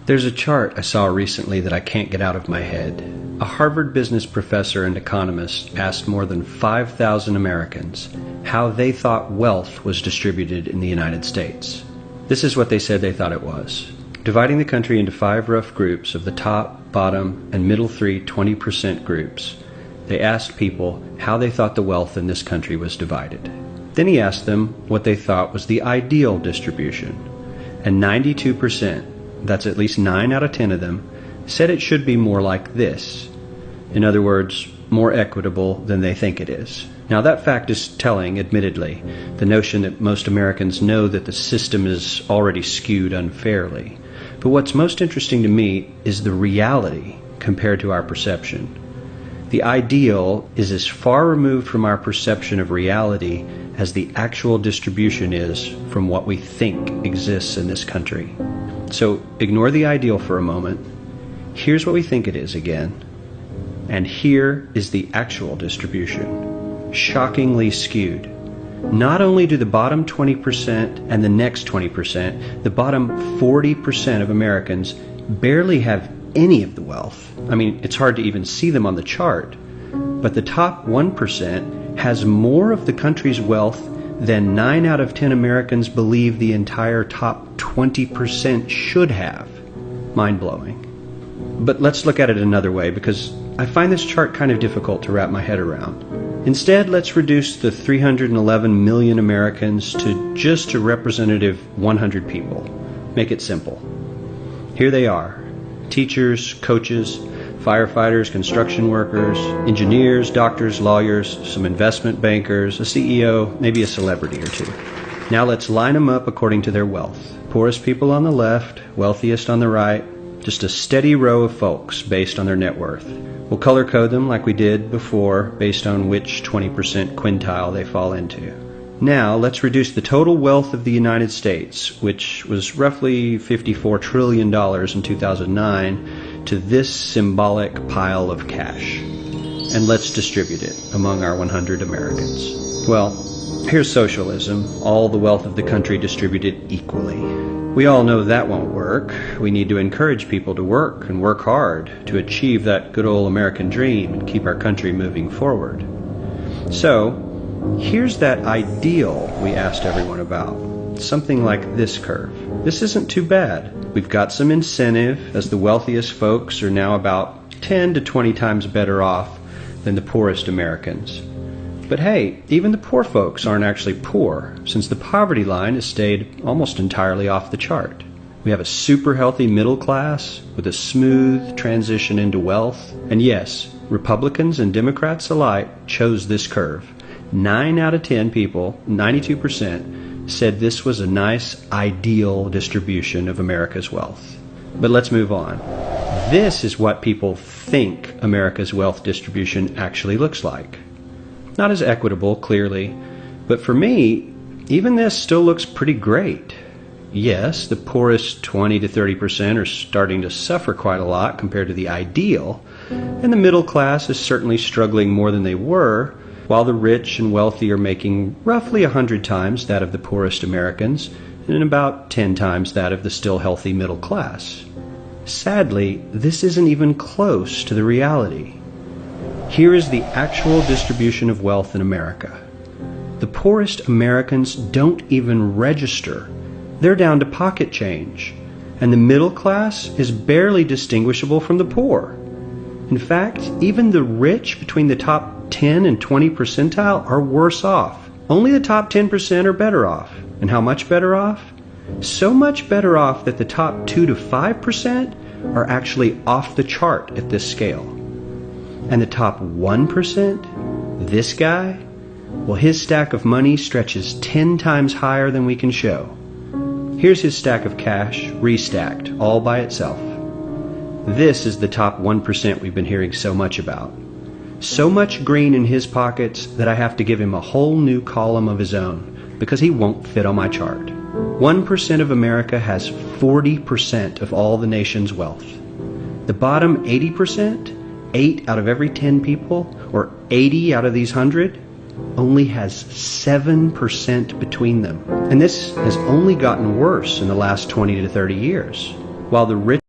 There's a chart I saw recently that I can't get out of my head. A Harvard business professor and economist asked more than 5,000 Americans how they thought wealth was distributed in the United States. This is what they said they thought it was. Dividing the country into 5 rough groups of the top, bottom, and middle 3 20% groups, they asked people how they thought the wealth in this country was divided. Then he asked them what they thought was the ideal distribution, and 92%, that's at least 9 out of 10 of them, said it should be more like this. In other words, more equitable than they think it is. Now that fact is telling, admittedly, the notion that most Americans know that the system is already skewed unfairly. But what's most interesting to me is the reality compared to our perception. The ideal is as far removed from our perception of reality as the actual distribution is from what we think exists in this country. So ignore the ideal for a moment. Here's what we think it is again. And here is the actual distribution. Shockingly skewed. Not only do the bottom 20% and the next 20%, the bottom 40% of Americans barely have any of the wealth. I mean, it's hard to even see them on the chart. But the top 1% has more of the country's wealth than 9 out of 10 Americans believe the entire top 20% should have. Mind-blowing. But let's look at it another way, because I find this chart kind of difficult to wrap my head around. Instead, let's reduce the 311 million Americans to just a representative 100 people. Make it simple. Here they are. Teachers, coaches, firefighters, construction workers, engineers, doctors, lawyers, some investment bankers, a CEO, maybe a celebrity or two. Now let's line them up according to their wealth. Poorest people on the left, wealthiest on the right, just a steady row of folks based on their net worth. We'll color code them like we did before based on which 20% quintile they fall into. Now let's reduce the total wealth of the United States, which was roughly $54 trillion in 2009, to this symbolic pile of cash. And let's distribute it among our 100 Americans. Well, here's socialism, all the wealth of the country distributed equally. We all know that won't work. We need to encourage people to work and work hard to achieve that good old American dream and keep our country moving forward. So, here's that ideal we asked everyone about. Something like this curve. This isn't too bad. We've got some incentive, as the wealthiest folks are now about 10 to 20 times better off than the poorest Americans. But hey, even the poor folks aren't actually poor, since the poverty line has stayed almost entirely off the chart. We have a super healthy middle class with a smooth transition into wealth. And yes, Republicans and Democrats alike chose this curve. 9 out of 10 people, 92%, said this was a nice, ideal distribution of America's wealth. But let's move on. This is what people think America's wealth distribution actually looks like. Not as equitable, clearly, but for me, even this still looks pretty great. Yes, the poorest 20 to 30% are starting to suffer quite a lot compared to the ideal, and the middle class is certainly struggling more than they were, while the rich and wealthy are making roughly 100 times that of the poorest Americans and about 10 times that of the still healthy middle class. Sadly, this isn't even close to the reality. Here is the actual distribution of wealth in America. The poorest Americans don't even register. They're down to pocket change, and the middle class is barely distinguishable from the poor. In fact, even the rich between the top 10 and 20 percentile are worse off. Only the top 10% are better off. And how much better off? So much better off that the top 2 to 5% are actually off the chart at this scale. And the top 1%, this guy, well, his stack of money stretches 10 times higher than we can show. Here's his stack of cash, restacked, all by itself. This is the top 1% we've been hearing so much about. So much green in his pockets that I have to give him a whole new column of his own, because he won't fit on my chart. 1% of America has 40% of all the nation's wealth. The bottom 80%, 8 out of every 10 people, or 80 out of these 100, only has 7% between them. And this has only gotten worse in the last 20 to 30 years. While the rich